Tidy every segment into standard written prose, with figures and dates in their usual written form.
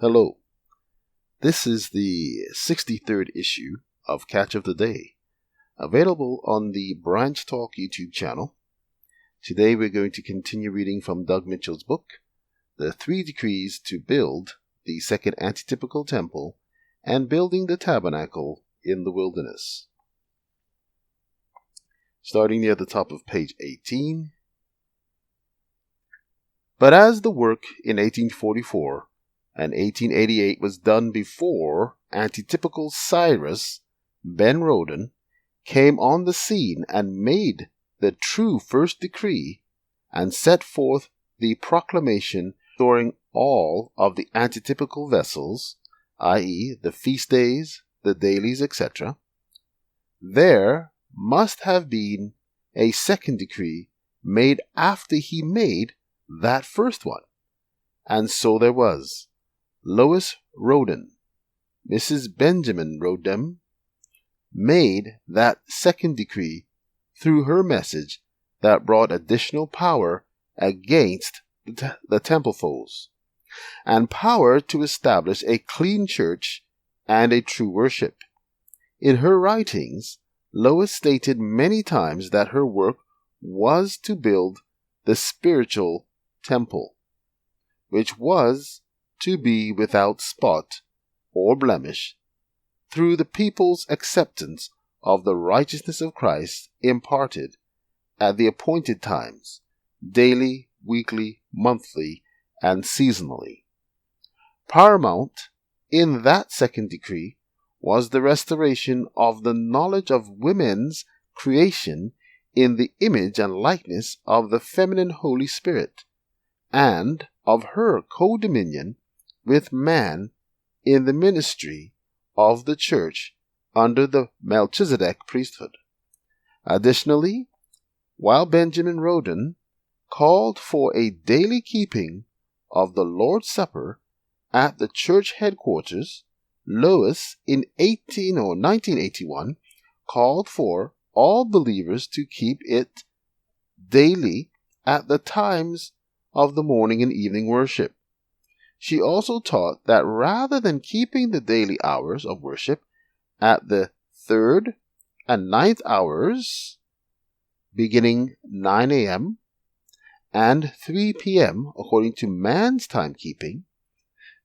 Hello, this is the 63rd issue of Catch of the Day, available on the Branch Talk YouTube channel. Today we're going to continue reading from Doug Mitchell's book, The 3 Decrees to Build the Second Antitypical Temple and Building the Tabernacle in the Wilderness. Starting near the top of page 18. But as the work in 1844 and 1888 was done before Antitypical Cyrus, Ben Roden, came on the scene and made the true first decree and set forth the proclamation restoring all of the antitypical vessels, i.e. the feast days, the dailies, etc., there must have been a second decree made after he made that first one. And so there was. Lois Roden, Mrs. Benjamin Roden, made that second decree through her message that brought additional power against the temple foes, and power to establish a clean church and a true worship. In her writings, Lois stated many times that her work was to build the spiritual temple, which was to be without spot or blemish, through the people's acceptance of the righteousness of Christ imparted at the appointed times, daily, weekly, monthly, and seasonally. Paramount in that second decree was the restoration of the knowledge of women's creation in the image and likeness of the feminine Holy Spirit, and of her co-dominion with man in the ministry of the church under the Melchizedek priesthood. Additionally, while Benjamin Roden called for a daily keeping of the Lord's Supper at the church headquarters, Lois in 1981 called for all believers to keep it daily at the times of the morning and evening worship. She also taught that rather than keeping the daily hours of worship at the 3rd and 9th hours, beginning 9 a.m. and 3 p.m. according to man's timekeeping,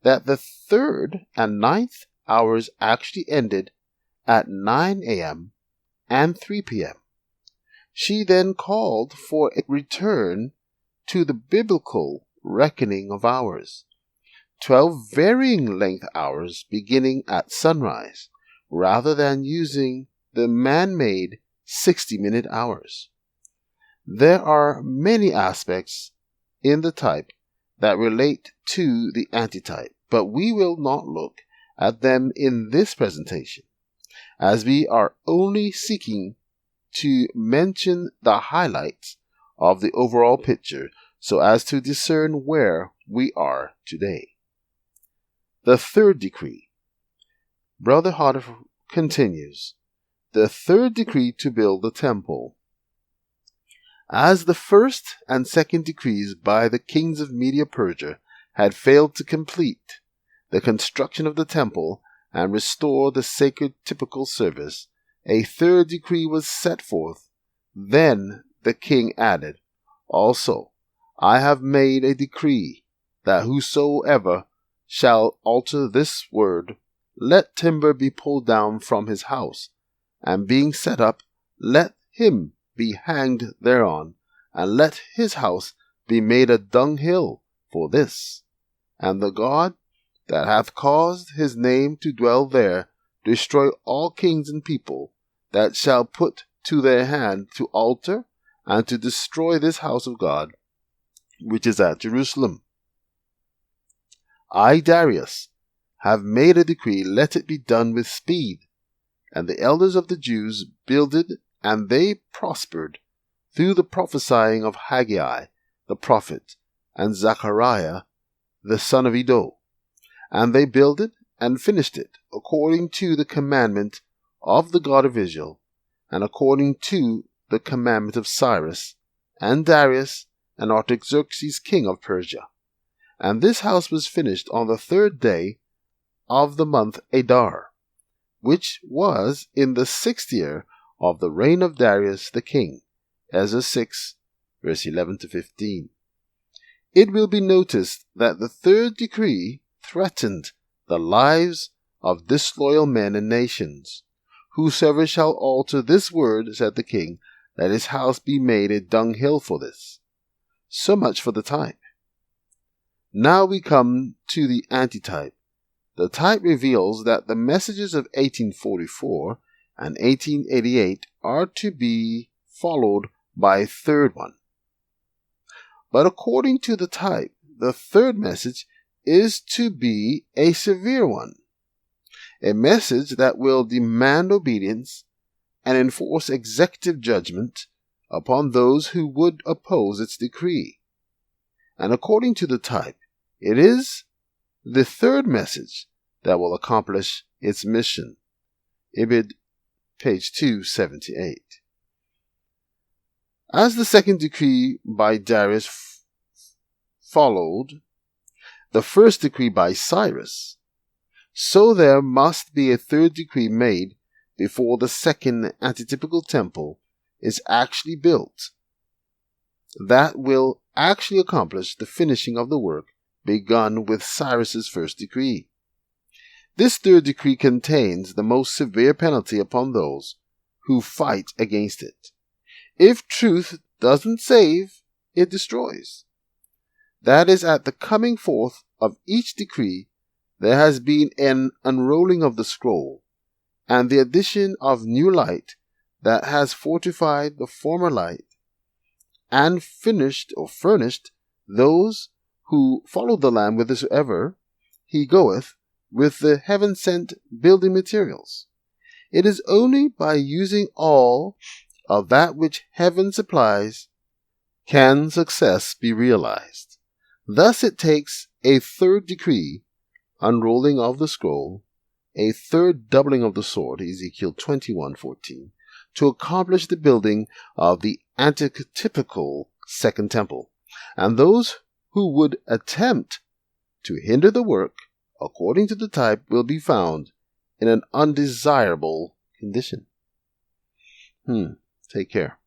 that the 3rd and 9th hours actually ended at 9 a.m. and 3 p.m. She then called for a return to the biblical reckoning of hours, 12 varying length hours beginning at sunrise, rather than using the man-made 60-minute hours. There are many aspects in the type that relate to the antitype, but we will not look at them in this presentation, as we are only seeking to mention the highlights of the overall picture so as to discern where we are today. The third decree. Brother Harder continues, the third decree to build the temple. As the first and second decrees by the kings of Media-Persia had failed to complete the construction of the temple and restore the sacred typical service, a third decree was set forth. Then the king added, also, I have made a decree that whosoever shall alter this word, let timber be pulled down from his house, and being set up, let him be hanged thereon, and let his house be made a dunghill for this. And the God that hath caused his name to dwell there destroy all kings and people that shall put to their hand to alter and to destroy this house of God, which is at Jerusalem. I, Darius, have made a decree, let it be done with speed. And the elders of the Jews builded, and they prospered, through the prophesying of Haggai the prophet, and Zechariah the son of Iddo. And they builded and finished it, according to the commandment of the God of Israel, and according to the commandment of Cyrus, and Darius, and Artaxerxes king of Persia. and this house was finished on the 3rd day of the month Adar, which was in the 6th year of the reign of Darius the king. Ezra 6, verse 11 to 15. It will be noticed that the 3rd decree threatened the lives of disloyal men and nations. Whosoever shall alter this word, said the king, let his house be made a dunghill for this. So much for the type. Now we come to the antitype. The type reveals that the messages of 1844 and 1888 are to be followed by a 3rd one. But according to the type, the 3rd message is to be a severe one, a message that will demand obedience and enforce executive judgment upon those who would oppose its decree. And according to the type, it is the 3rd message that will accomplish its mission. Ibid, page 278. As the 2nd decree by Darius followed the 1st decree by Cyrus, so there must be a 3rd decree made before the 2nd antitypical temple is actually built. That will actually accomplish the finishing of the work begun with Cyrus's 1st decree. This 3rd decree contains the most severe penalty upon those who fight against it. If truth doesn't save, it destroys. That is, at the coming forth of each decree, there has been an unrolling of the scroll, and the addition of new light that has fortified the former light, and finished or furnished those who follow the Lamb whithersoever he goeth with the heaven-sent building materials. It is only by using all of that which heaven supplies can success be realized. Thus it takes a 3rd decree, unrolling of the scroll, a 3rd doubling of the sword, Ezekiel 21:14, to accomplish the building of the antitypical 2nd temple. And those who would attempt to hinder the work, according to the type, will be found in an undesirable condition. Take care.